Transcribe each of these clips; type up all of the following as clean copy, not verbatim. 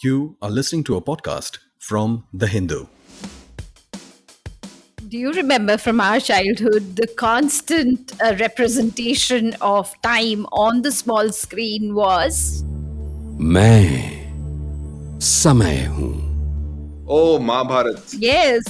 You are listening to a podcast from The Hindu. Do you remember from our childhood the constant representation of time on the small screen was? मैं समय हूं. Oh, Mahabharat. Yes,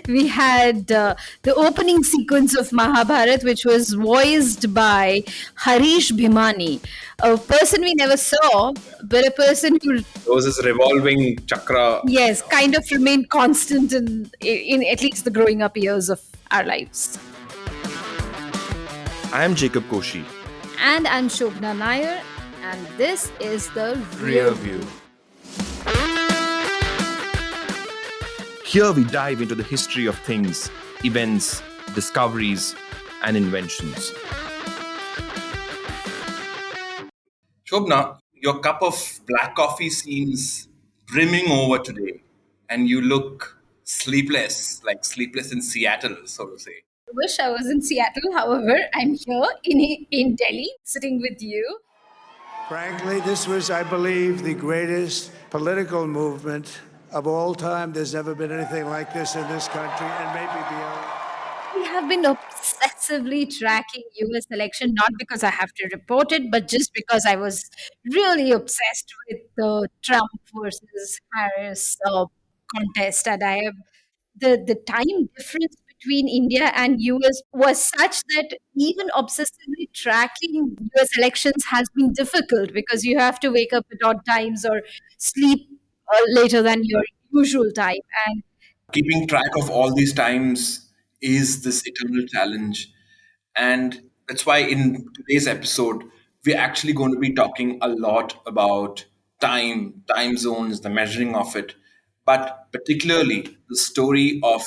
we had the opening sequence of Mahabharat, which was voiced by Harish Bhimani, a person we never saw, but a person who, There was this revolving chakra. yes, kind of remained constant in at least the growing up years of our lives. I am Jacob Koshy. And I'm Sobhana Nair, and this is the Rearview. Here we dive into the history of things, events, discoveries, and inventions. Shobna, your cup of black coffee seems brimming over today, and you look sleepless, like sleepless in Seattle, so to say. I wish I was in Seattle. However, I'm here in Delhi, sitting with you. Frankly, this was, I believe, the greatest political movement of all time. There's never been anything like this in this country and maybe beyond. We have been obsessively tracking US election, not because I have to report it, but just because I was really obsessed with the Trump versus Harris contest. And I have the time difference between India and US was such that even obsessively tracking US elections has been difficult because you have to wake up at odd times or sleep later than your usual time. And Keeping track of all these times is this eternal challenge. And that's why in today's episode, we're actually going to be talking a lot about time zones, the measuring of it, but particularly the story of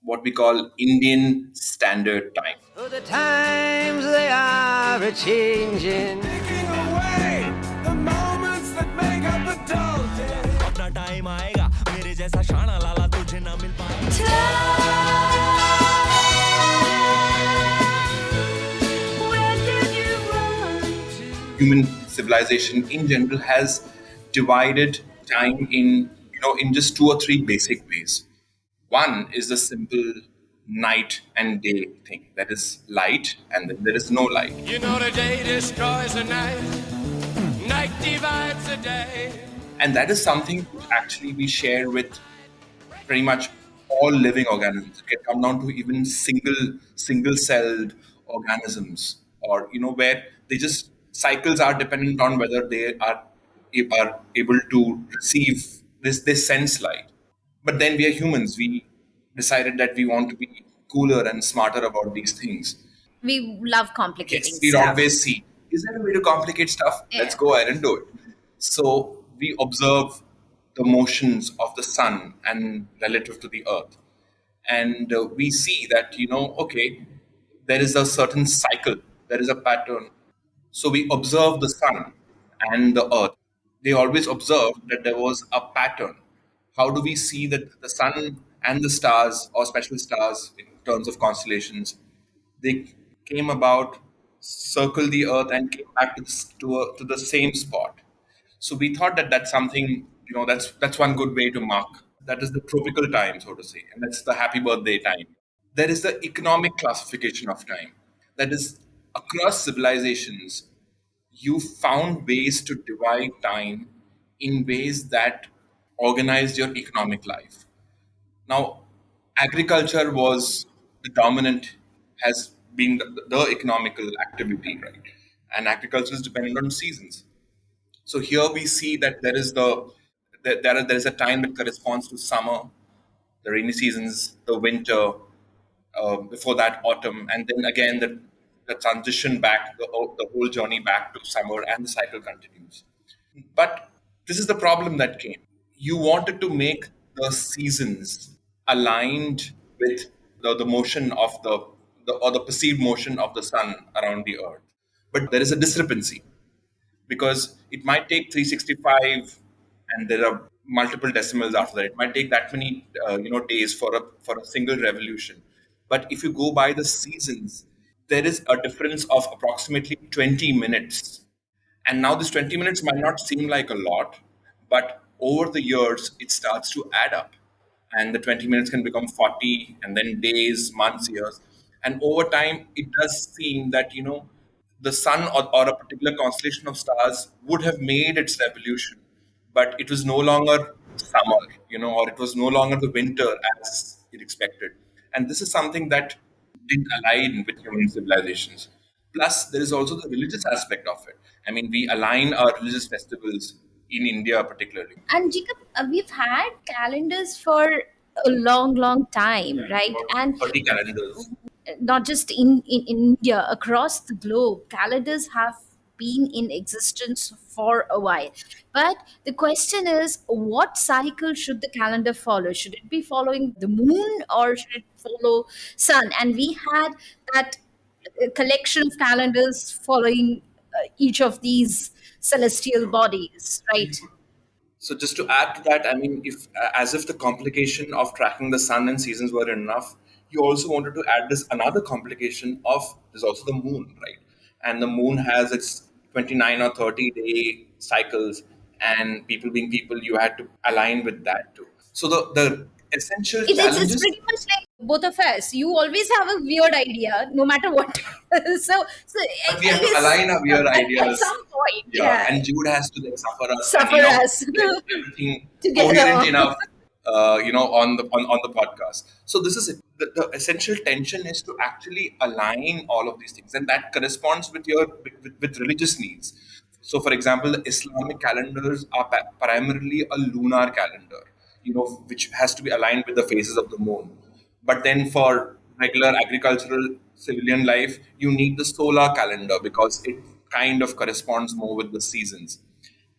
what we call Indian Standard Time. Oh, the times they are a changing. Taking away the moments that make up a dull day. अपना time आएगा मेरे जैसा शाना लाला तुझे ना मिल पाएगा. Human civilization in general has divided time in just two or three basic ways. One is the simple night and day thing. That is light and then there is no light. You know the day destroys the night. Night divides the day. And that is something which actually we share with pretty much all living organisms. It can come down to even single-celled organisms, or where they just cycles are dependent on whether they are able to receive this sense light. But then we are humans. We decided that we want to be cooler and smarter about these things. we love complicating Yes, we stuff. always see, is there a way to complicate stuff? Yeah. Let's go ahead and do it. So we observe the motions of the sun and relative to the earth. And we see that, okay, there is a certain cycle, there is a pattern. So we observe the sun and the earth. They always observed that there was a pattern. How do we see that the sun and the stars, or special stars in terms of constellations, they came about, circled the earth, and came back to the same spot? So we thought that that's something, that's one good way to mark. That is the tropical time, so to say, and that's the happy birthday time. There is the economic classification of time. That is, across civilizations, you found ways to divide time in ways that organized your economic life. Now, agriculture was the dominant, has been the economical activity, right? And agriculture is dependent on seasons. So here we see that there is a time that corresponds to summer, the rainy seasons, the winter, before that autumn, and then again the transition back, the whole journey back to summer, and the cycle continues. But this is the problem that came. You wanted to make the seasons aligned with the motion of the perceived motion of the sun around the earth. But there is a discrepancy because it might take 365 and there are multiple decimals after that. It might take that many days for a single revolution. But if you go by the seasons, there is a difference of approximately 20 minutes. And now this 20 minutes might not seem like a lot, but over the years it starts to add up, and the 20 minutes can become 40, and then days, months, years. And over time it does seem that the sun, or a particular constellation of stars, would have made its revolution, but it was no longer summer, or it was no longer the winter as it expected. And this is something that didn't align with human civilizations. Plus, there is also the religious aspect of it. I mean, we align our religious festivals in India, particularly. And Jacob, we've had calendars for a long, long time, right? About And 30 calendars. not just in India, across the globe, calendars have been in existence for a while. But the question is, what cycle should the calendar follow? Should it be following the moon or should it follow sun? And we had that collection of calendars following each of these celestial bodies, right? So just to add to that, I mean, if as if the complication of tracking the sun and seasons were enough, you also wanted to add this another complication of there's also the moon, right? And the moon has its 29 or 30-day cycles, and people being people, you had to align with that too. So the essential It's challenges. pretty much like both of us. You always have a weird idea, no matter what. So But we at have to least align our weird at ideas. some point, Yeah, yeah, and Jude has to like suffer us and suffer us get everything together. coherent enough, on the podcast. So this is it. The essential tension is to actually align all of these things, and that corresponds with with religious needs. So, for example, the Islamic calendars are primarily a lunar calendar, which has to be aligned with the phases of the moon. But then for regular agricultural civilian life, you need the solar calendar because it kind of corresponds more with the seasons.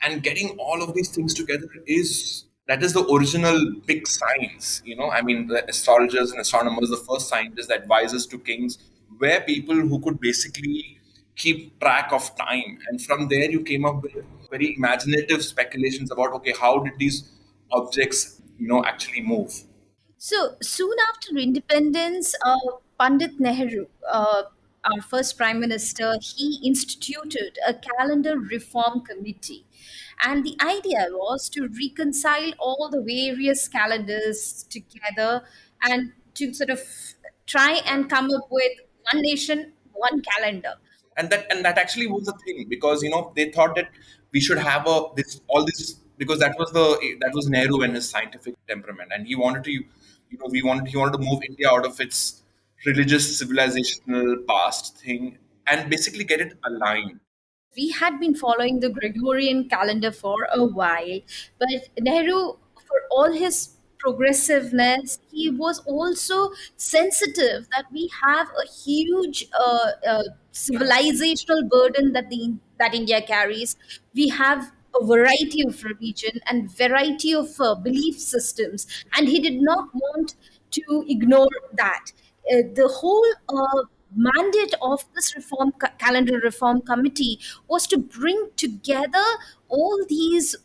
And getting all of these things together is the original big science. I mean, the astrologers and astronomers, the first scientists, the advisors to kings, were people who could basically keep track of time. And from there, you came up with very imaginative speculations about, okay, how did these objects, actually move? So soon after independence, Pandit Nehru, our first prime minister, he instituted a calendar reform committee. And the idea was to reconcile all the various calendars together and to sort of try and come up with one nation, one calendar. And that actually was the thing, because they thought that we should have a this all this, because that was Nehru and his scientific temperament, and he wanted to move India out of its religious civilizational past thing and basically get it aligned. We had been following the Gregorian calendar for a while, but Nehru, for all his progressiveness, he was also sensitive that we have a huge civilizational burden that India carries. We have a variety of religion and variety of belief systems, and he did not want to ignore that. The whole mandate of this calendar reform committee was to bring together all these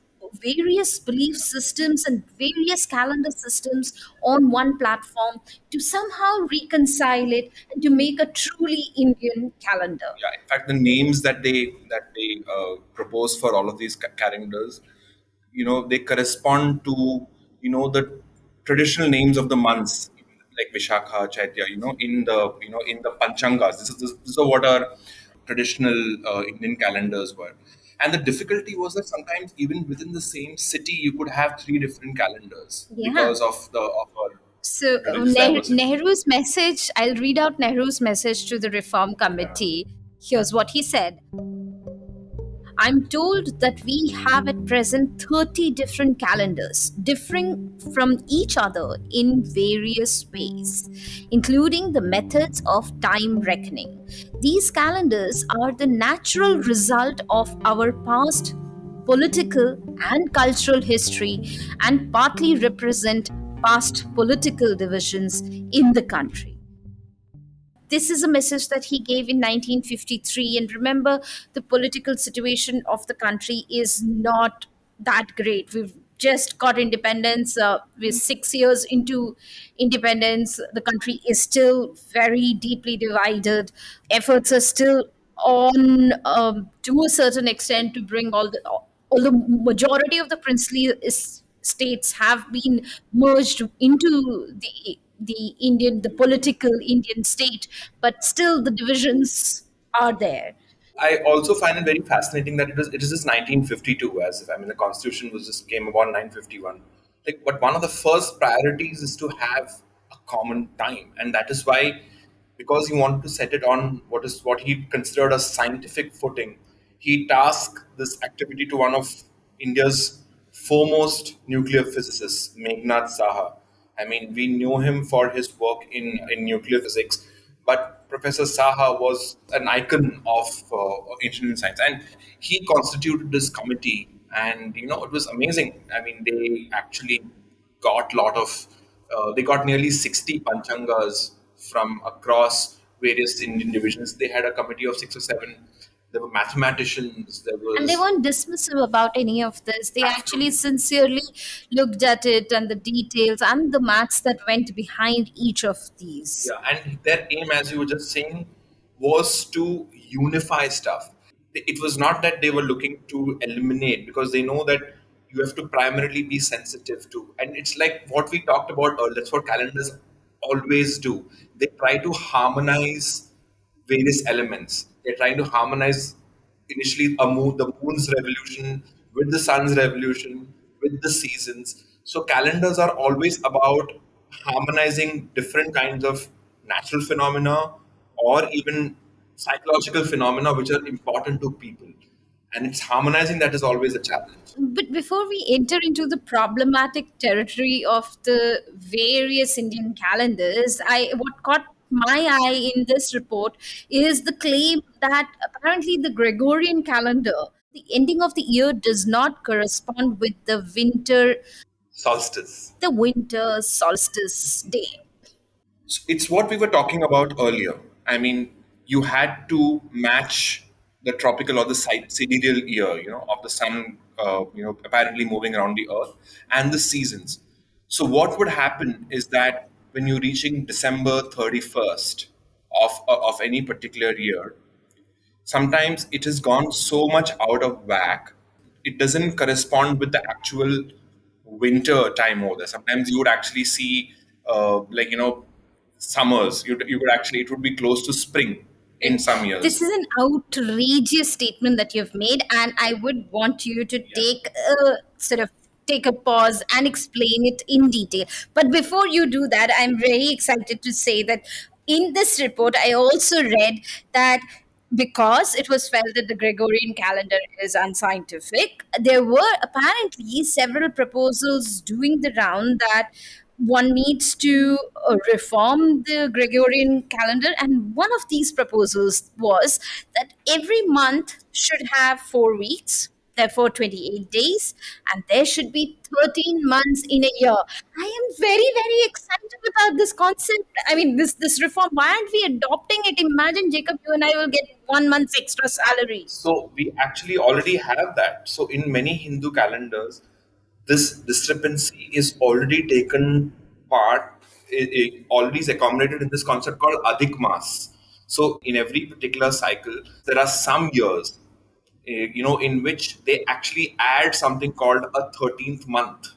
various belief systems and various calendar systems on one platform to somehow reconcile it and to make a truly Indian calendar. Yeah, in fact, the names that they propose for all of these calendars, they correspond to the traditional names of the months, like Vishakha, Chaitya, in the Panchangas. This is what our traditional Indian calendars were. And the difficulty was that sometimes even within the same city you could have three different calendars Yeah. because of our So religious diversity. Nehru's message, I'll read out Nehru's message to the reform committee. Here's what he said. I'm told that we have at present 30 different calendars, differing from each other in various ways, including the methods of time reckoning. These calendars are the natural result of our past political and cultural history and partly represent past political divisions in the country. This is a message that he gave in 1953. And remember, the political situation of the country is not that great. We've just got independence. We're 6 years into independence. The country is still very deeply divided. Efforts are still on, to a certain extent, to bring although majority of the princely states have been merged into the political Indian state, but still the divisions are there. I also find it very fascinating that it is just 1952, as if I mean the constitution was just came about 951. Like, but one of the first priorities is to have a common time, and that is why, because he wanted to set it on what he considered a scientific footing, he tasked this activity to one of India's foremost nuclear physicists, Meghnad Saha. I mean, we knew him for his work in nuclear physics, but Professor Saha was an icon of engineering science, and he constituted this committee, and it was amazing. I mean, they actually got lot of they got nearly 60 panchangas from across various Indian divisions. They had a committee of 6 or 7. There were mathematicians. There And they was weren't dismissive about any of this. They actually absolutely. sincerely looked at it and the details and the maths that went behind each of these. Yeah, and their aim, as you were just saying, was to unify stuff. It was not that they were looking to eliminate, because they know that you have to primarily be sensitive to. And it's like what we talked about earlier. That's what calendars always do. They try to harmonize various elements. They're trying to harmonize initially the moon's revolution with the sun's revolution, with the seasons. So calendars are always about harmonizing different kinds of natural phenomena or even psychological phenomena which are important to people. And it's harmonizing that is always a challenge. But before we enter into the problematic territory of the various Indian calendars, what caught my eye in this report is the claim that apparently the Gregorian calendar, the ending of the year does not correspond with Solstice. the winter solstice day. It's what we were talking about earlier. I mean, you had to match the tropical or the sidereal year, of the sun, apparently moving around the earth, and the seasons. So what would happen is that when you're reaching December 31st of any particular year, sometimes it has gone so much out of whack, it doesn't correspond with the actual winter time over there. Sometimes you would actually see, summers. You could actually, it would be close to spring in some This years. is an outrageous statement that you've made, and I would want you to take a pause and explain it in detail. But before you do that, I'm very excited to say that in this report, I also read that because it was felt that the Gregorian calendar is unscientific, there were apparently several proposals doing the round that one needs to reform the Gregorian calendar. And one of these proposals was that every month should have 4 weeks, therefore 28 days, and there should be 13 months in a year. I am very, very excited about this concept. I mean, this reform. Why aren't we adopting it? Imagine, Jacob, you and I will get 1 month's extra salary. So we actually already have that. So in many Hindu calendars, this discrepancy is already taken part, already is accommodated in this concept called Adhik Mas. So in every particular cycle, there are some years, in which they actually add something called a 13th month.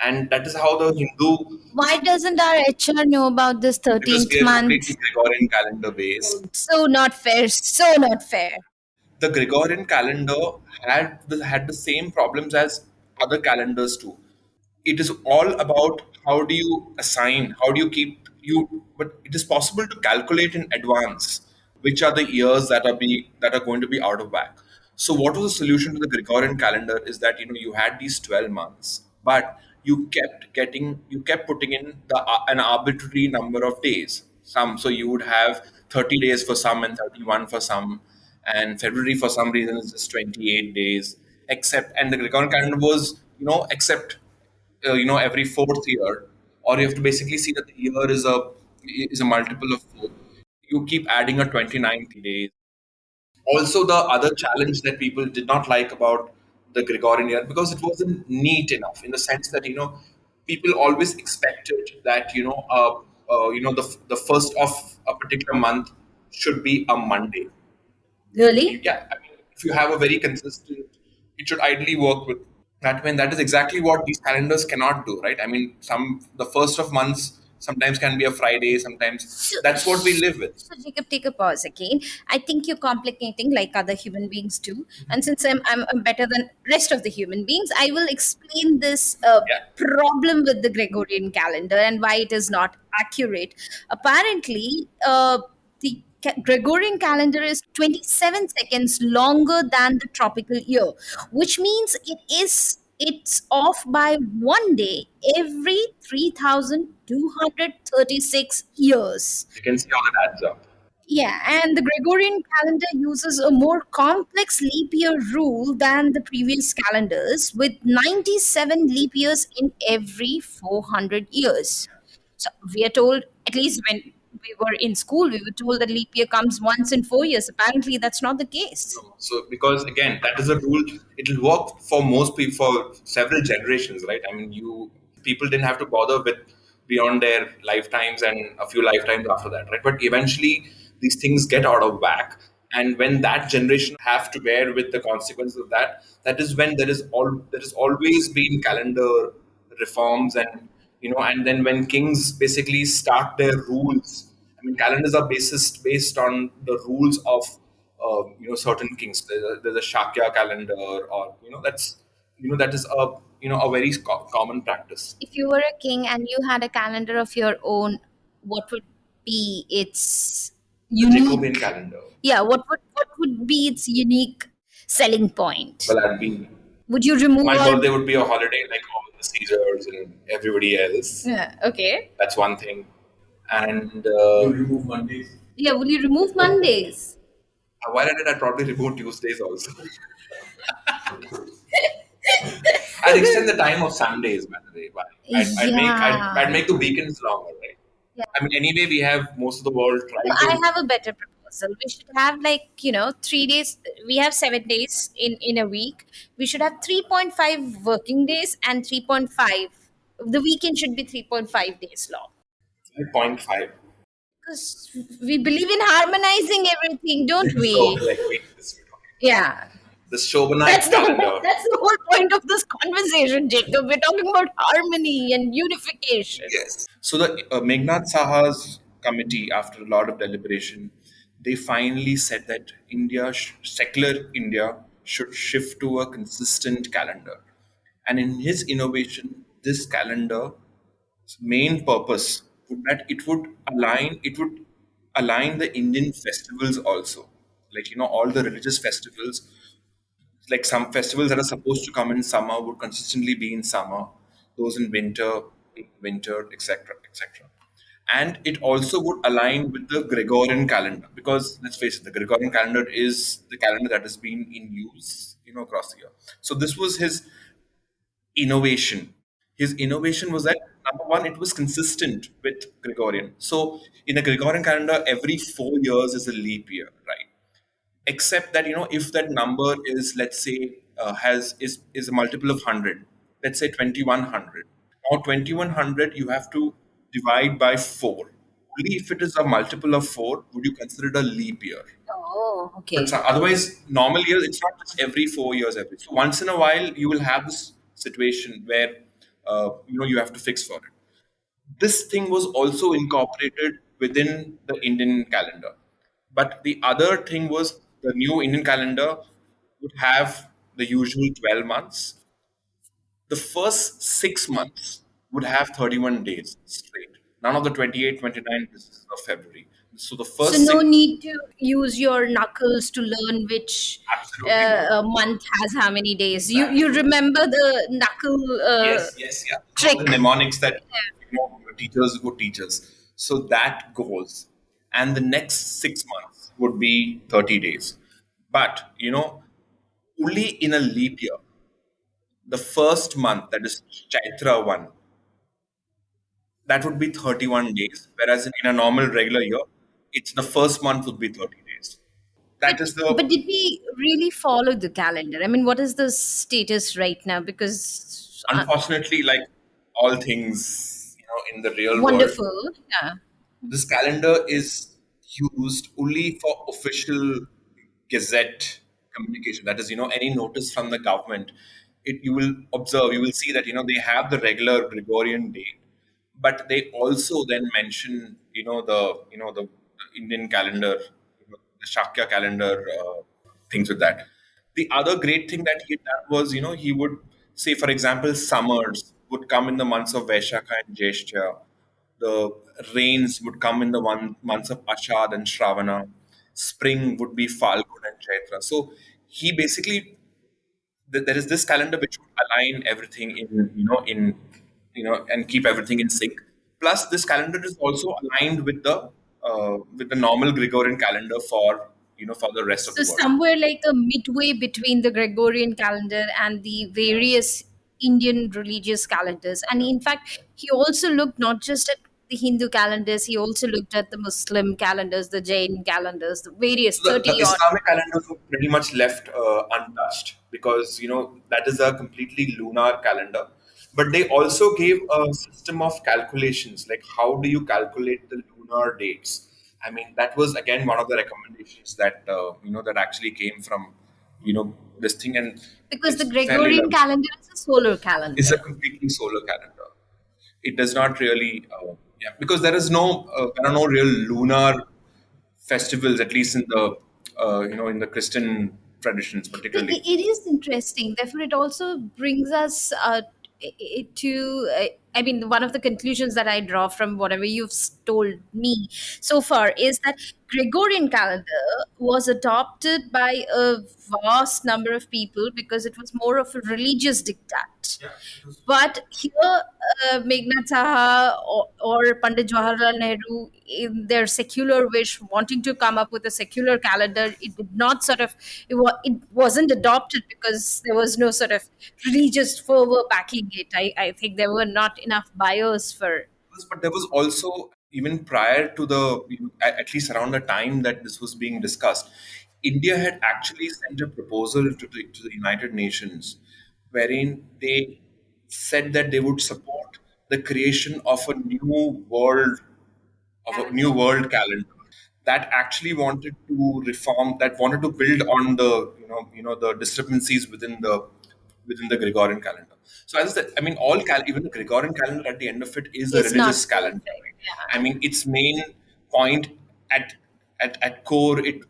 And that is how the Hindu, Why doesn't our HR know about this because 13th we are month? completely Gregorian calendar based. So not fair. So not fair. The Gregorian calendar had the same problems as other calendars too. It is all about how do you assign, how do you keep you. But it is possible to calculate in advance which are the years that are going to be out of whack. So what was the solution to the Gregorian calendar is that you had these 12 months, but you kept putting in an arbitrary number of days. So you would have 30 days for some and 31 for some, and February for some reason is just 28 days. Except, and the Gregorian calendar was, except every fourth year, or you have to basically see that the year is a multiple of four. You keep adding a 29th day. Also, the other challenge that people did not like about the Gregorian year, because it wasn't neat enough, in the sense that people always expected that the first of a particular month should be a Monday. Really? Yeah, I mean, if you have a very consistent it should ideally work with that. When that is exactly what these calendars cannot do, right? I mean, the first of months sometimes can be a Friday, sometimes So, that's what we live with. so Jacob, take a pause again. I think you're complicating like other human beings do. And since I'm better than rest of the human beings, I will explain this Yeah. problem with the Gregorian calendar and why it is not accurate. Apparently, the Gregorian calendar is 27 seconds longer than the tropical year, which means it's off by one day every 3,236 years. You can see how that adds up. Yeah, and the Gregorian calendar uses a more complex leap year rule than the previous calendars, with 97 leap years in every 400 years. So we are told, at least when we were in school, we were told that leap year comes once in 4 years. Apparently, that's not the case. So because again, that is a rule. It'll work for most people for several generations, right? I mean, you people didn't have to bother with beyond their lifetimes and a few lifetimes after that, right? But eventually, these things get out of whack, and when that generation have to bear with the consequences of that, that is when there has always been calendar reforms, and and then when kings basically start their rules. I mean, calendars are based on the rules of certain kings. There's a Shakya calendar, or that is a very common practice. If you were a king and you had a calendar of your own, what would be its Jacobean unique? calendar. Yeah, what would be its unique selling point? Well, I'd be Would you remove my all? birthday would be a holiday like all the Caesars and everybody else. Yeah, okay. That's one thing. And Yeah, will you remove Mondays? while I did, I'd probably remove Tuesdays also. I'd extend the time of Sundays, by the way. But I'd make the weekends longer, right? Yeah. I mean, anyway, we have most of the world So trying I to. have a better proposal. We should have 3 days. We have 7 days in a week. We should have 3.5 working days and 3.5. The weekend should be 3.5 days long. 3.5. Because we believe in harmonizing everything, don't So, we? like, wait, Yeah. the Sobhana That's calendar. that's the whole point of this conversation, Jacob. We're talking about harmony and unification. Yes. So the Meghnad Saha's committee, after a lot of deliberation, they finally said that secular India, should shift to a consistent calendar. And in his innovation, this calendar's main purpose would that it would align the Indian festivals also. Like, all the religious festivals, like some festivals that are supposed to come in summer would consistently be in summer, those in winter, etc., etc. And it also would align with the Gregorian calendar, because let's face it, the Gregorian calendar is the calendar that has been in use, across the year. So this was his innovation. His innovation was that, number one, it was consistent with Gregorian. So in a Gregorian calendar, every 4 years is a leap year, right? Except that, if that number is, let's say, has is a multiple of 100, let's say 2100. Now 2100 you have to divide by 4. Only if it is a multiple of 4 would you consider it a leap year. Oh, But okay. otherwise, normal years, it's not just every 4 years. So once in a while, you will have this situation where you have to fix for it. This thing was also incorporated within the Indian calendar. But the other thing was, the new Indian calendar would have the usual 12 months. The first 6 months would have 31 days straight. None of the 28, 29 business of February. So the So first no six, need to use your knuckles to learn which absolutely not. month has how many days. You remember the knuckle Yes, yeah. trick? All the mnemonics that teachers would teach us. So that goes, and the next 6 months would be 30 days. But only in a leap year, the first month, that is Chaitra one, that would be 31 days. Whereas in a normal regular year, it's the first month would be 30 days. That But is the but did we really follow the calendar? I mean, what is the status right now? Because unfortunately, like all things, in the real world, wonderful, yeah. this calendar is used only for official gazette communication. That is, any notice from the government, you will observe, you will see that, they have the regular Gregorian date, but they also then mention, the Indian calendar, the Shakya calendar, things with that. The other great thing that he had done was, he would say, for example, summers would come in the months of Vaishakha and Jeshta. The rains would come in the months of Ashad and Shravana. Spring would be Falgun and Chaitra. So he basically, there is this calendar which would align everything and keep everything in sync. Plus, this calendar is also aligned with the normal Gregorian calendar for the rest of So the world. somewhere like a midway between the Gregorian calendar and the various Indian religious calendars. And in fact, he also looked not just at the Hindu calendars, he also looked at the Muslim calendars, the Jain calendars, the various So the 30 odd. Islamic calendars were pretty much left untouched because that is a completely lunar calendar. But they also gave a system of calculations, like how do you calculate the lunar dates? I mean, that was again one of the recommendations that actually came from this thing, and Because the it's fairly Gregorian lovely. calendar is a solar It's calendar. a completely solar calendar. It does not really, yeah, because there are no real lunar festivals, at least in the in the Christian traditions, particularly. It is interesting. Therefore, it also brings us to. I mean, one of the conclusions that I draw from whatever you've told me so far is that Gregorian calendar was adopted by a vast number of people because it was more of a religious diktat. But here, Meghnad Saha or Pandit Jawaharlal Nehru, in their secular wish, wanting to come up with a secular calendar, it did not sort of, it wasn't adopted because there was no sort of religious fervor backing it. I think there were not enough buyers for. But there was also, even prior to at least around the time that this was being discussed, India had actually sent a proposal to the United Nations, wherein they said that they would support the creation of a new world calendar that actually wanted to reform, that wanted to build on the the discrepancies within the Gregorian calendar. So as I said, I mean, even the Gregorian calendar at the end of it is a It's not religious calendar. perfect. Right? Yeah. I mean, its main point at at core, it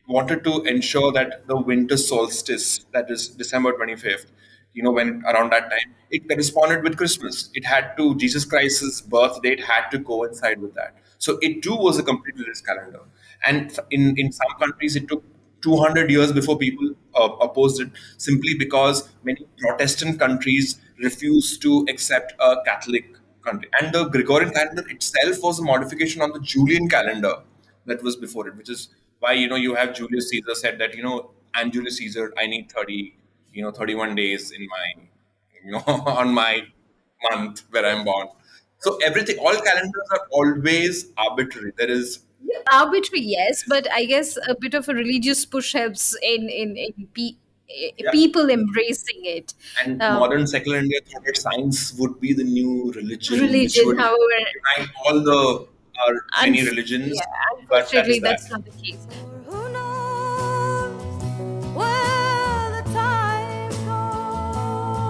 wanted to ensure that the winter solstice, that is December 25th, when around that time, it corresponded with Christmas. It had to, Jesus Christ's birth date had to coincide with that. So it too was a complete religious calendar. And in some countries, it took 200 years before people opposed it, simply because many Protestant countries refused to accept a Catholic country. And the Gregorian calendar itself was a modification on the Julian calendar that was before it, which is why you have Julius Caesar said that I'm Julius Caesar, I need 31 days in my on my month where I'm born. So everything, all calendars are always arbitrary. There is, Arbitrary, yes, but I guess a bit of a religious push helps yeah. people embracing it. And Uh, modern secular India thought that science would be the new religion, which Religion, would however, unite all the our many religions. yeah, But that unfortunately, is that. that's not the case. Who knows where the time goes?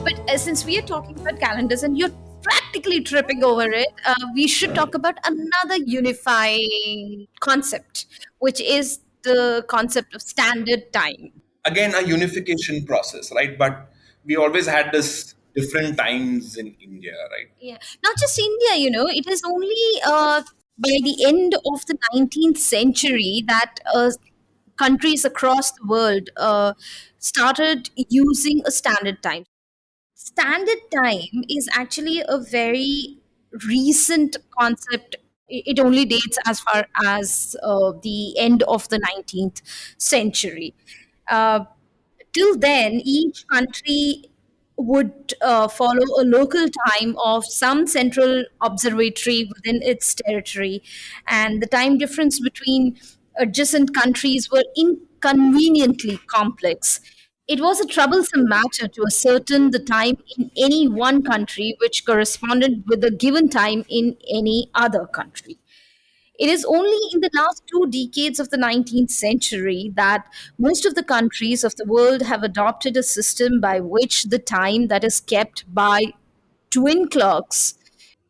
But since we are talking about calendars and you're practically tripping over it, we should talk about another unifying concept, which is the concept of standard time. Again, a unification process, right? But we always had this different times in India, right? Yeah, not just India, it is only by the end of the 19th century that countries across the world started using a standard time. Standard time is actually a very recent concept. It only dates as far as the end of the 19th century. Uh, Till then, each country would follow a local time of some central observatory within its territory, and the time difference between adjacent countries were inconveniently complex. It was a troublesome matter to ascertain the time in any one country which corresponded with the given time in any other country. It is only in the last 2 decades of the 19th century that most of the countries of the world have adopted a system by which the time that is kept by twin clocks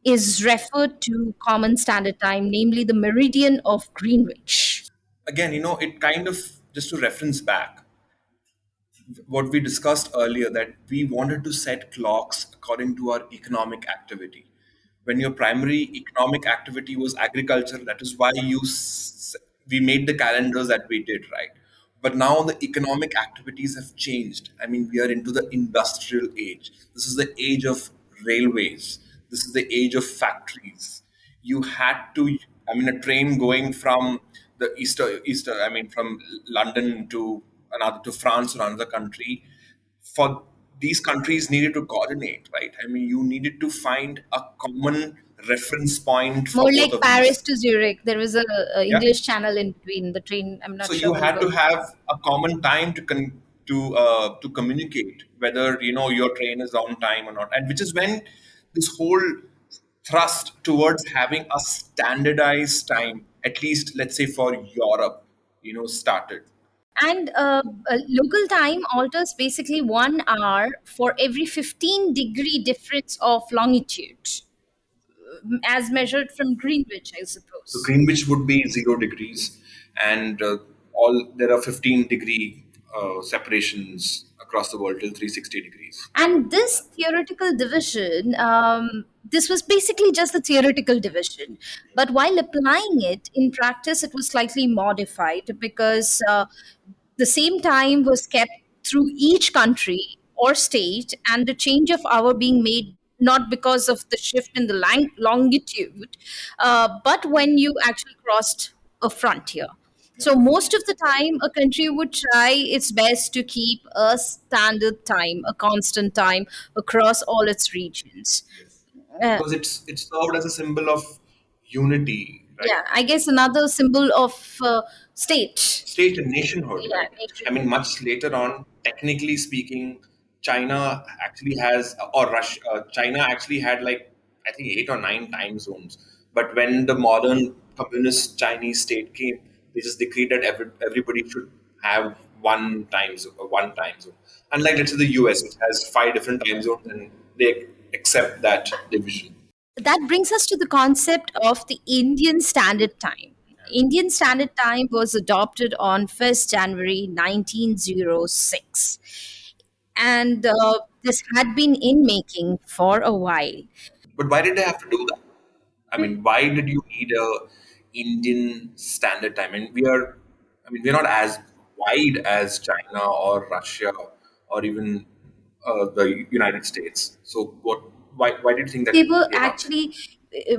is referred to common standard time, namely the meridian of Greenwich. Again, it kind of, just to reference back, what we discussed earlier, that we wanted to set clocks according to our economic activity. When your primary economic activity was agriculture, that is why we made the calendars that we did, right? But now the economic activities have changed. I mean, we are into the industrial age. This is the age of railways. This is the age of factories. You had to, I mean, a train going from the I mean, from London to another, to France or another country, for these countries needed to coordinate, right? I mean, you needed to find a common reference point for More both like of Paris these. to Zurich. There was a Yeah. English channel in between the train. I'm So not sure you who had to was. have a common time to communicate whether your train is on time or not, and which is when this whole thrust towards having a standardized time, at least let's say for Europe, started. And local time alters basically 1 hour for every 15-degree difference of longitude, as measured from Greenwich, I So suppose. Greenwich would be 0 degrees, and all there are 15-degree separations across the world till 360 degrees. And this theoretical division, this was basically just the theoretical division. But while applying it in practice, it was slightly modified because the same time was kept through each country or state, and the change of hour being made not because of the shift in the longitude, but when you actually crossed a frontier. So most of the time, a country would try its best to keep a standard time, a constant time across all its regions. Uh, Because it's served as a symbol of unity, right? yeah, I guess another symbol of state. State and nationhood, Yeah, right? I mean, much later on, technically speaking, China actually has, or Russia, China actually had like, I think, 8 or 9 time zones. But when the modern communist Chinese state came, they just decreed that everybody should have one time zone. Unlike, let's say, the US, which has 5 different time zones, and they accept that division. That brings us to the concept of the Indian Standard Time. Indian Standard Time was adopted on 1st January 1906. And this had been in making for a while. But why did they have to do that? I mean, why did you need a Indian standard time? And we're not as wide as China or Russia or even the United States. So what? Why did you think that There were they adopted? actually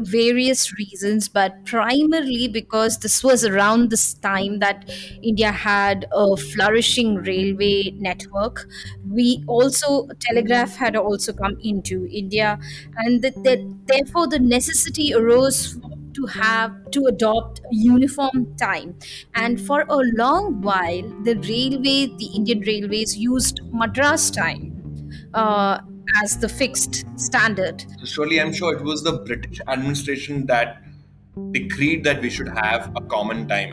various reasons, but primarily because this was around this time that India had a flourishing railway network. We also, telegraph had also come into India, and therefore the necessity arose to adopt a uniform time. And for a long while, the Indian railways used Madras time uh, as the fixed standard. So surely, I'm sure it was the British administration that decreed that we should have a common time.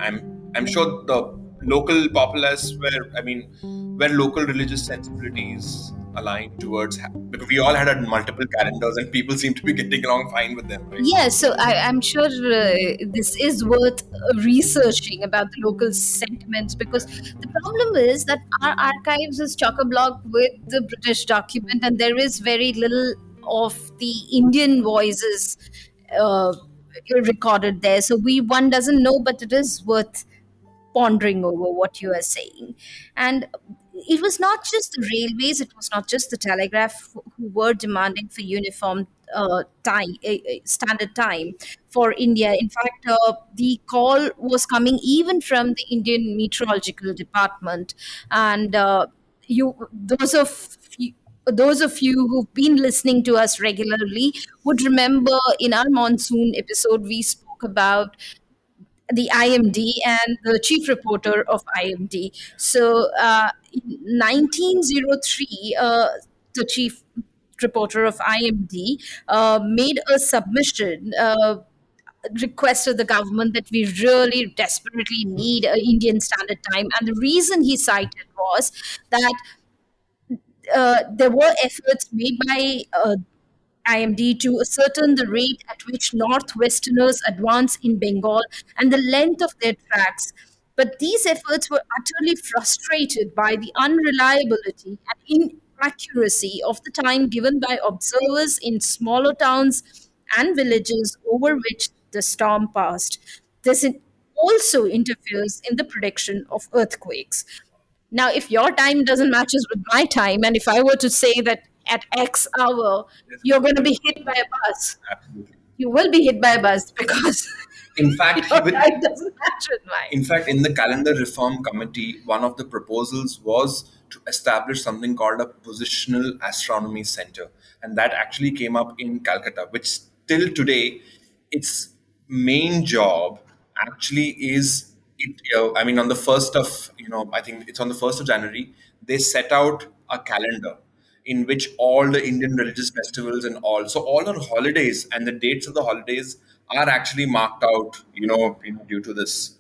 I'm sure the local populace were local religious sensibilities aligned towards, because we all had multiple calendars and people seem to be getting along fine with them, right? Yeah, so I'm sure this is worth researching about the local sentiments, because the problem is that our archives is chock a block with the British document, and there is very little of the Indian voices uh, recorded there. So one doesn't know, but it is worth pondering over what you are saying. And it was not just the railways, it was not just the telegraph who were demanding for uniform standard time for India. In fact, the call was coming even from the Indian Meteorological Department. And those of you who've been listening to us regularly would remember in our monsoon episode we spoke about the IMD and the chief reporter of IMD. So in 1903, the chief reporter of IMD made a submission requested the government that we really desperately need an Indian Standard Time. And the reason he cited was that there were efforts made by IMD to ascertain the rate at which Northwesterners advance in Bengal and the length of their tracks. But these efforts were utterly frustrated by the unreliability and inaccuracy of the time given by observers in smaller towns and villages over which the storm passed. Also interferes in the prediction of earthquakes. Now, if your time doesn't matches with my time, and if I were to say that at X hour you're going to be hit by a bus, Absolutely. you will be hit by a bus because In fact, your even time doesn't match with mine. in fact, in the Calendar Reform Committee, one of the proposals was to establish something called a Positional Astronomy Center, and that actually came up in Calcutta, which till today, its main job actually is it. I mean, on the first of I think it's on the 1st of January, they set out a calendar in which all the Indian religious festivals and so all our holidays and the dates of the holidays are actually marked out, due to this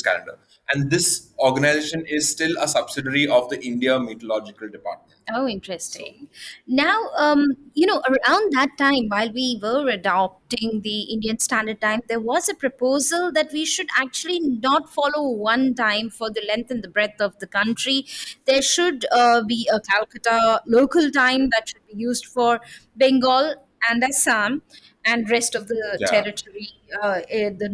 calendar. And this organization is still a subsidiary of the India Meteorological Department. Oh, interesting. Now, around that time, while we were adopting the Indian Standard Time, there was a proposal that we should actually not follow one time for the length and the breadth of the country. There should be a Calcutta local time that should be used for Bengal and Assam and rest of the Yeah. territory, in the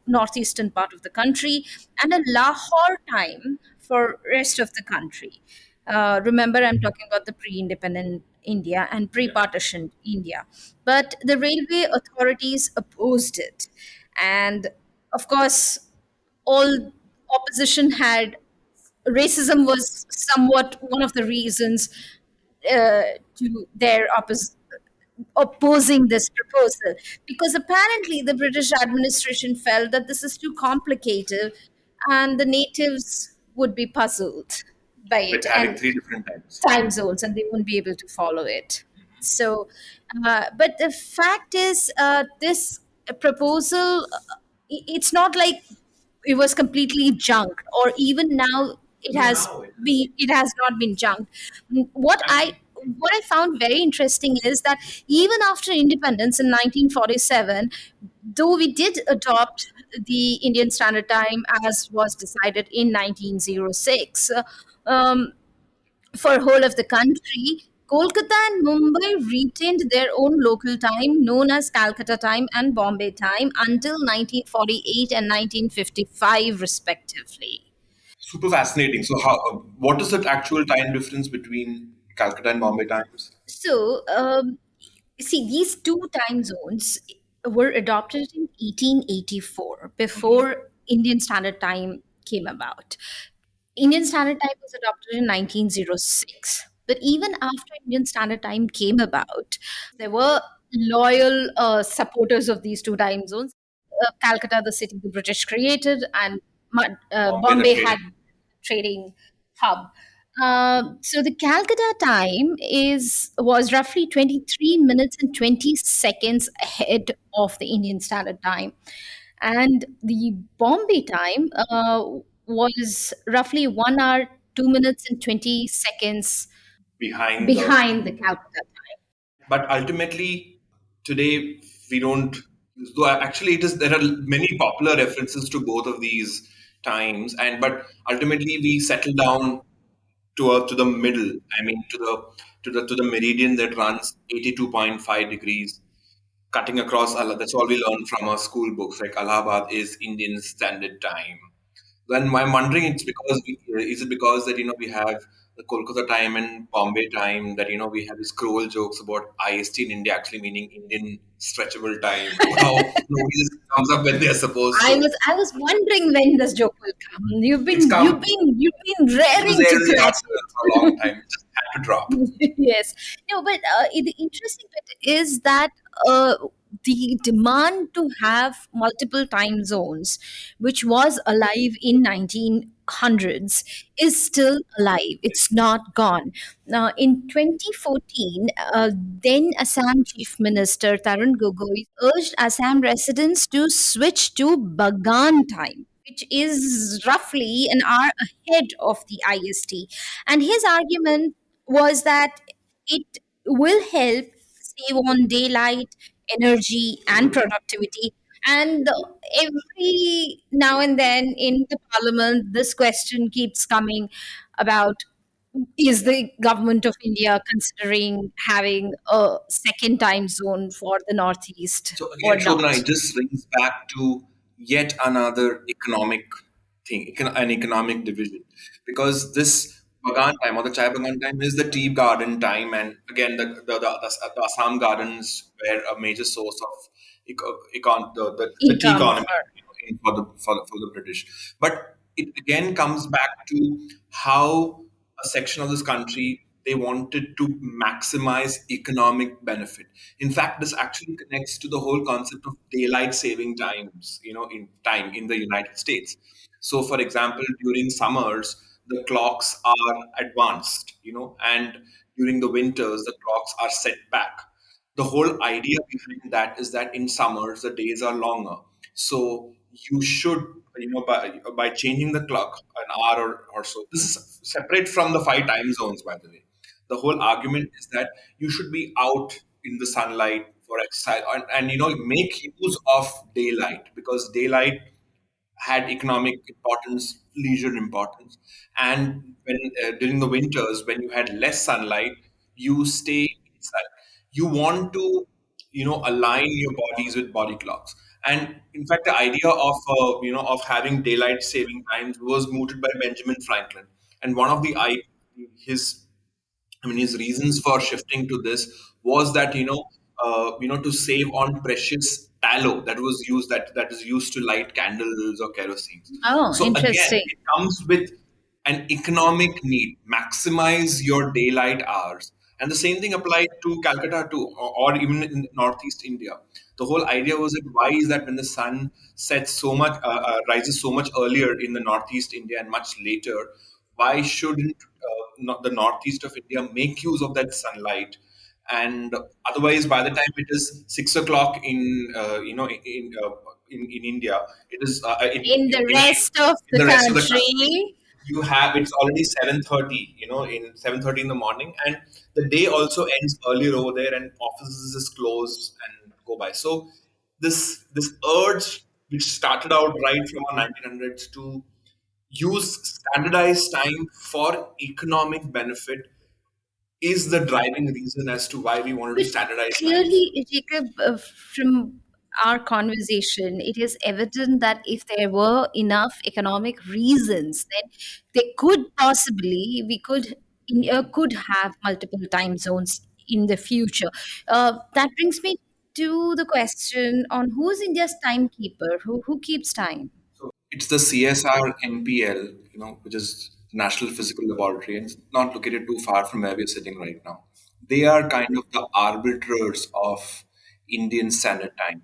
northeastern part of the country, and a Lahore time for rest of the country. Remember, I'm talking about the pre-independent India and pre-partition India. But the railway authorities opposed it, and of course, all opposition had racism was somewhat one of the reasons to their opposing this proposal, because apparently the British administration felt that this is too complicated and the natives would be puzzled by With it having and three different times. time zones and they wouldn't be able to follow it. So, but the fact is, this proposal, it's not like it was completely junked, or even now it has not been junked. What I found very interesting is that even after independence in 1947, though we did adopt the Indian Standard Time as was decided in 1906, um, for whole of the country, Kolkata and Mumbai retained their own local time known as Calcutta time and Bombay time until 1948 and 1955 respectively. Super fascinating. So, what is the actual time difference between Calcutta and Bombay times? So, see, these two time zones were adopted in 1884 before Indian Standard Time came about. Indian Standard Time was adopted in 1906. But even after Indian Standard Time came about, there were loyal supporters of these two time zones. Calcutta, the city the British created, and Bombay, the Bombay trading. had trading hub. So the Calcutta time is was roughly 23 minutes and 20 seconds ahead of the Indian Standard Time, and the Bombay time was roughly 1 hour 2 minutes and 20 seconds Behind the. behind the Calcutta time. But ultimately, today we don't. Though actually, it is there are many popular references to both of these times, and but ultimately we settle down to the middle. I mean, to the meridian that runs 82.5 degrees, cutting across. That's all we learn from our school books. Like Allahabad is Indian Standard Time. Then I'm wondering, is it because that we have the Kolkata time and Bombay time that we have these cruel jokes about IST in India actually meaning Indian stretchable time. How nobody just comes up when they're supposed I to. was wondering when this joke will come. It's come. You've been It was raring there to in the crack arsenal for a long time. It just had to drop. yes. No, but the interesting bit is that the demand to have multiple time zones, which was alive in hundreds is still alive. It's not gone. Now, in 2014, then Assam Chief Minister Tarun Gogoi urged Assam residents to switch to Bagan time, which is roughly an hour ahead of the IST. And his argument was that it will help save on daylight, energy, and productivity. And every now and then in the parliament, this question keeps coming about, is the government of India considering having a second time zone for the Northeast So or again, Shobana, not? it just brings back to yet another economic thing, an economic division, because this Bagan time or the Chai Bagan time is the tea garden time, and again the Assam gardens were a major source of the tea Income economy, for. for the British. But it again comes back to how a section of this country, they wanted to maximize economic benefit. In fact, this actually connects to the whole concept of daylight saving times, in time in the United States. So, for example, during summers, the clocks are advanced, and during the winters, the clocks are set back. The whole idea behind that is that in summers the days are longer, so you should, by changing the clock an hour or so. This is separate from the five time zones, by the way. The whole argument is that you should be out in the sunlight for exercise, and make use of daylight, because daylight had economic importance, leisure importance. And when during the winters, when you had less sunlight, you stay inside. You want to, align your bodies with body clocks. And in fact, the idea of of having daylight saving times was mooted by Benjamin Franklin. And one of the his his reasons for shifting to this was that to save on precious tallow that is used to light candles or kerosene. Oh, So again, interesting. it comes with an economic need. Maximize your daylight hours, and the same thing applied to Calcutta too, or even in Northeast India. The whole idea was that why is that when the sun rises so much earlier in the Northeast India and much later, why shouldn't not the northeast of India make use of that sunlight? And otherwise, by the time it is 6 o'clock in India, it is In the rest of in the the rest of the country. country, You have it's already 7:30, in 7:30 in the morning, and the day also ends earlier over there, and offices is closed and go by. So this urge, which started out right from our 1900s to use standardized time for economic benefit, is the driving reason as to why we wanted to but standardize times. clearly, Jacob, from our conversation, it is evident that if there were enough economic reasons, then they could possibly, we could, India could have multiple time zones in the future. That brings me to the question on who's India's timekeeper, who keeps time. It's the CSR NPL, which is National Physical Laboratory, and it's not located too far from where we're sitting right now. They are kind of the arbiters of Indian Standard Time,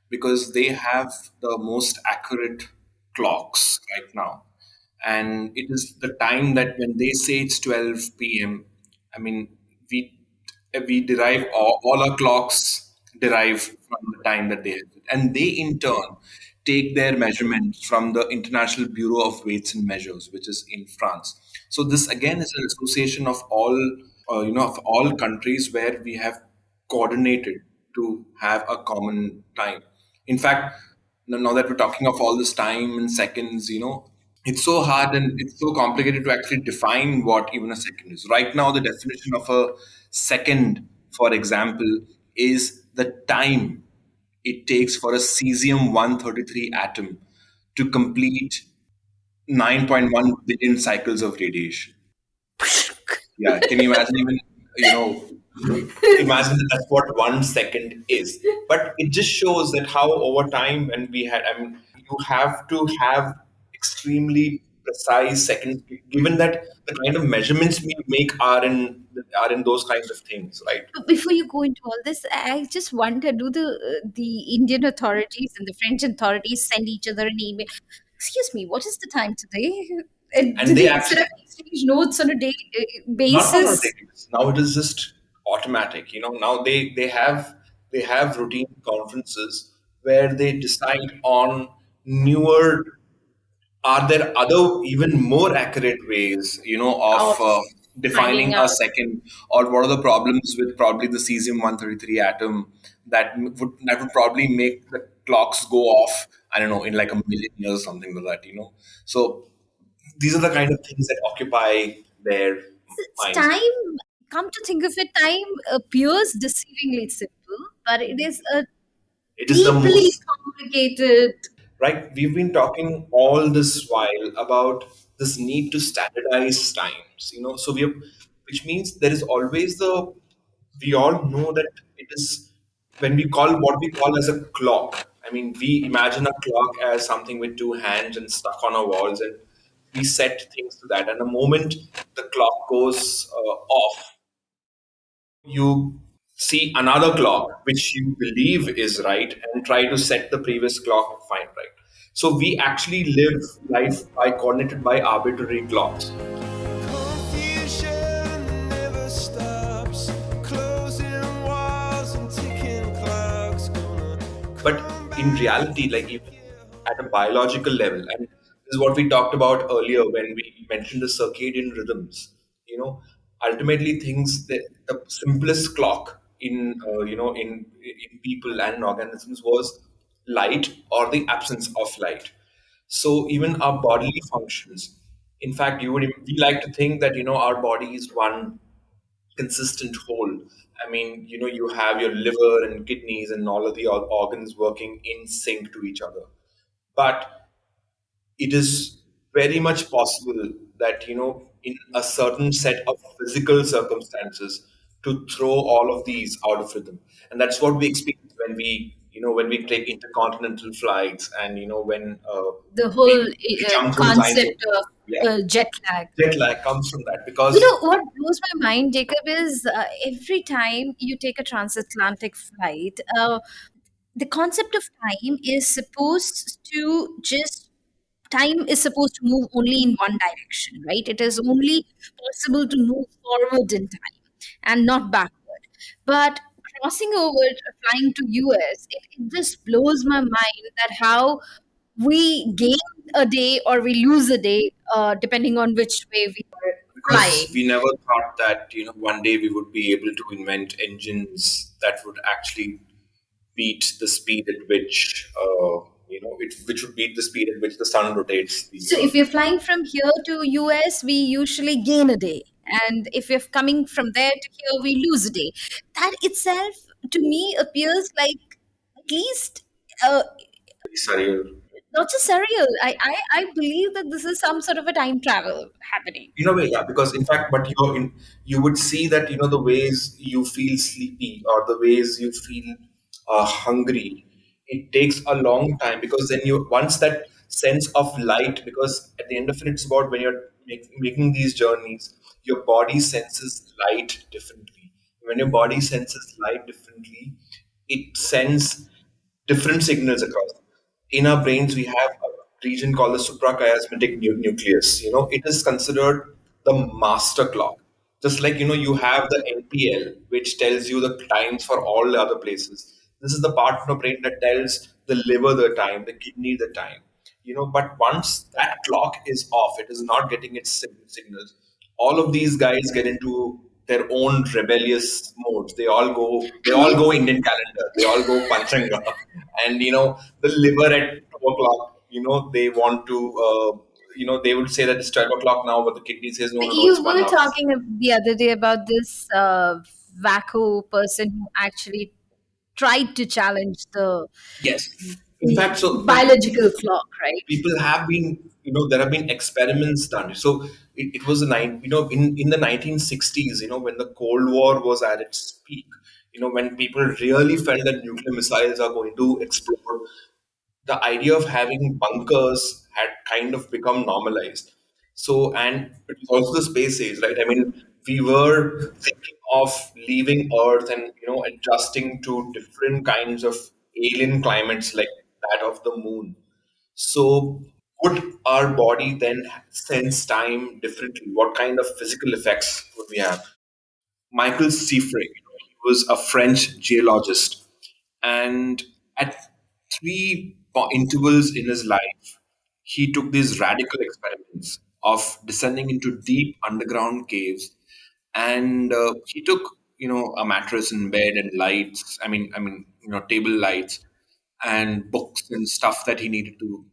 because they have the most accurate clocks right now. And it is the time that when they say it's 12 p.m., I mean, we we derive all our clocks derive from the time that they have it. And they in turn take their measurements from the International Bureau of Weights and Measures, which is in France. So this again is an association of all countries where we have coordinated to have a common time. In fact, now that we're talking of all this time in seconds, it's so hard and it's so complicated to actually define what even a second is. Right now, the definition of a second, for example, is the time it takes for a cesium 133 atom to complete 9.1 billion cycles of radiation. Yeah, can you imagine even, you know, imagine that that's what 1 second is. But it just shows that how over time, when we had, I mean, you have to have extremely precise seconds, given that the kind of measurements we make are in those kinds of things, right? But before you go into all this, I just wonder: do the Indian authorities and the French authorities send each other an email? Excuse me, what is the time today? Do And they they sort actually, of exchange notes on a day not on a basis? daily basis. Now it is just automatic. Now they have routine conferences where they decide on newer. Are there other even more accurate ways, Of of defining finding a out. second, or what are the problems with probably the cesium-133 atom that would probably make the clocks go off? I don't know, in like a million years, something like that. So these are the kind of things that occupy their minds. Time, come to think of it, time appears deceivingly simple, but it is a It is the deeply most complicated. right. We've been talking all this while about this need to standardize times, so which means there is always we all know that it is when we call what we call as a clock. I mean, we imagine a clock as something with two hands and stuck on our walls, and we set things to that. And the moment the clock goes off, you see another clock which you believe is right and try to set the previous clock and find right. So we actually live life by coordinated by arbitrary clocks. Confusion never stops. Closing walls and ticking clocks. Gonna But in reality, like even at a biological level, and this is what we talked about earlier when we mentioned the circadian rhythms. Ultimately, things that the simplest clock in in people and organisms was light or the absence of light. So even our bodily functions, in fact, we like to think that our body is one consistent whole. I mean, you have your liver and kidneys and all of the organs working in sync to each other. But it is very much possible that, in a certain set of physical circumstances, to throw all of these out of rhythm. And that's what we experience when we take intercontinental flights, and, when The whole we jump through time zones. concept of Yeah, jet lag. jet lag comes from that You because know what blows my mind, Jacob, is every time you take a transatlantic flight, the concept of time is supposed to just time is supposed to move only in one direction, right? It is only possible to move forward in time and not backward. But crossing over, flying to US, it just blows my mind that how we gain a day or we lose a day, depending on which way we are because flying. we never thought that one day we would be able to invent engines that would actually beat the speed at which which would beat the speed at which the sun rotates the So if earth. you're flying from here to US, we usually gain a day. And if you're coming from there to here, we lose a day. That itself, to me, appears like at least Surreal. not just surreal. I believe that this is some sort of a time travel happening. In a way, yeah, because in fact, but you would see that the ways you feel sleepy or the ways you feel hungry, it takes a long time, because then you once that sense of light, because at the end of it, it's about when you're making these journeys, your body senses light differently. When your body senses light differently, it sends different signals across. In our brains, we have a region called the suprachiasmatic nucleus. It is considered the master clock. Just like, you have the NPL, which tells you the times for all the other places. This is the part of the brain that tells the liver the time, the kidney the time. But once that clock is off, it is not getting its signals. All of these guys get into their own rebellious modes. They all go Indian calendar. They all go Panchanga, and the liver at 2 o'clock. They want to. They would say that it's 12 o'clock now, but the kidney says no, no, no, You it's one were hour. talking the other day about this wacko person who actually tried to challenge the Yes. In fact, so biological clock, right? people have been, there have been experiments done. So it was in the 1960s, when the Cold War was at its peak, when people really felt that nuclear missiles are going to explode, the idea of having bunkers had kind of become normalized. So, and it was also the space age, right? I mean, we were thinking of leaving Earth and adjusting to different kinds of alien climates like that of the moon. So would our body then sense time differently? What kind of physical effects would we have? Michael Seifried, he was a French geologist, and at intervals in his life, he took these radical experiments of descending into deep underground caves, and he took a mattress and bed and lights. Table lights and books and stuff that he needed to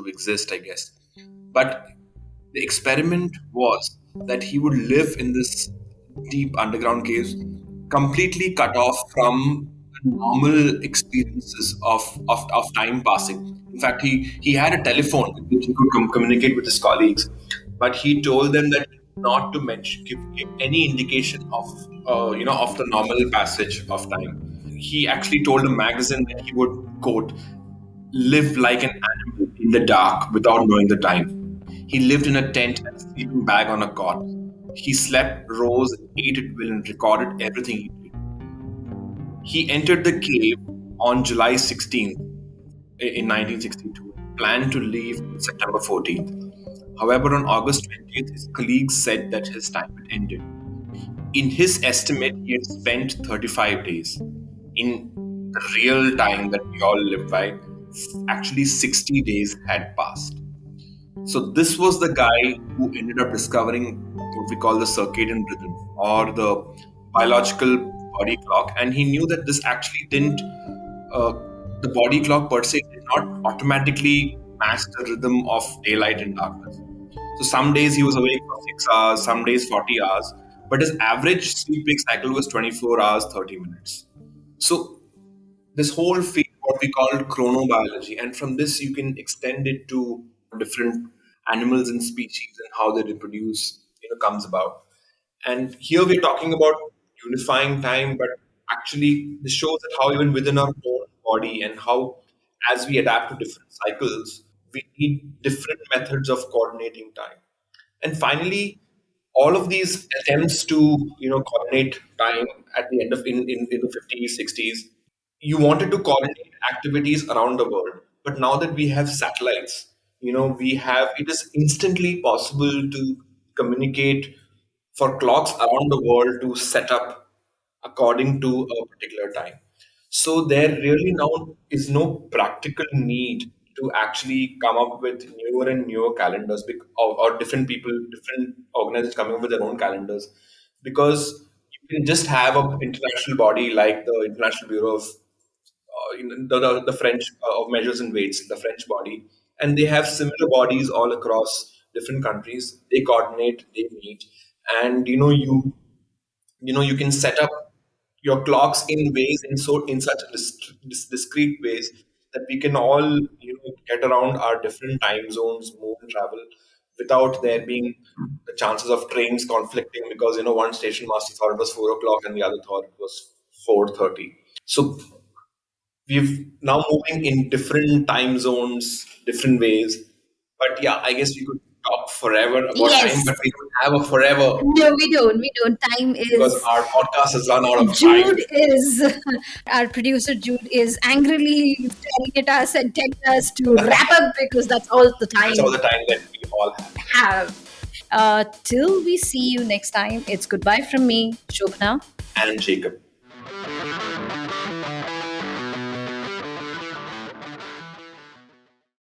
exist, I guess. But the experiment was that he would live in this deep underground caves, completely cut off from the normal experiences of time passing. In fact, he had a telephone with which he could communicate with his colleagues, but he told them that not to give any indication of the normal passage of time. He actually told a magazine that he would, quote, live like an animal in the dark without knowing the time. He lived in a tent and a sleeping bag on a cot. He slept, rose, ate at will, and recorded everything he did. He entered the cave on July 16th in 1962, planned to leave on September 14th. However, on August 20th, his colleagues said that his time had ended. In his estimate, he had spent 35 days. In the real time that we all live by, actually 60 days had passed. So this was the guy who ended up discovering what we call the circadian rhythm, or the biological body clock. And he knew that this actually didn't, the body clock per se did not automatically match the rhythm of daylight and darkness. So some days he was awake for 6 hours, some days 40 hours, but his average sleep-wake cycle was 24 hours, 30 minutes. So this whole field, what we call chronobiology, and from this you can extend it to different animals and species and how they reproduce, comes about. And here we're talking about unifying time, but actually this shows that how even within our own body and how, as we adapt to different cycles, we need different methods of coordinating time. And finally, all of these attempts to coordinate time at the end of in the 50s, 60s, you wanted to coordinate activities around the world. But now that we have satellites, it is instantly possible to communicate for clocks around the world to set up according to a particular time. So there really now is no practical need to actually come up with newer and newer calendars, or different people, different organizations coming up with their own calendars, because you can just have an international body like the International Bureau of the French of Measures and Weights, the French body, and they have similar bodies all across different countries. They coordinate, they meet, and you can set up your clocks in ways in such discrete ways that we can all get around our different time zones, move and travel without there being the chances of trains conflicting, because one station master thought it was 4 o'clock and the other thought it was 4:30. So we've now moving in different time zones, different ways. But yeah, I guess we could talk forever about Yes. time, but we don't have a forever No, we don't. We don't. Time because is. our podcast has run out of time. Jude is, our producer Jude is angrily staring at us and telling us to wrap up because that's all the time That's all the time that we all have. have. Till we see you next time, it's goodbye from me, Shobhana. And Jacob.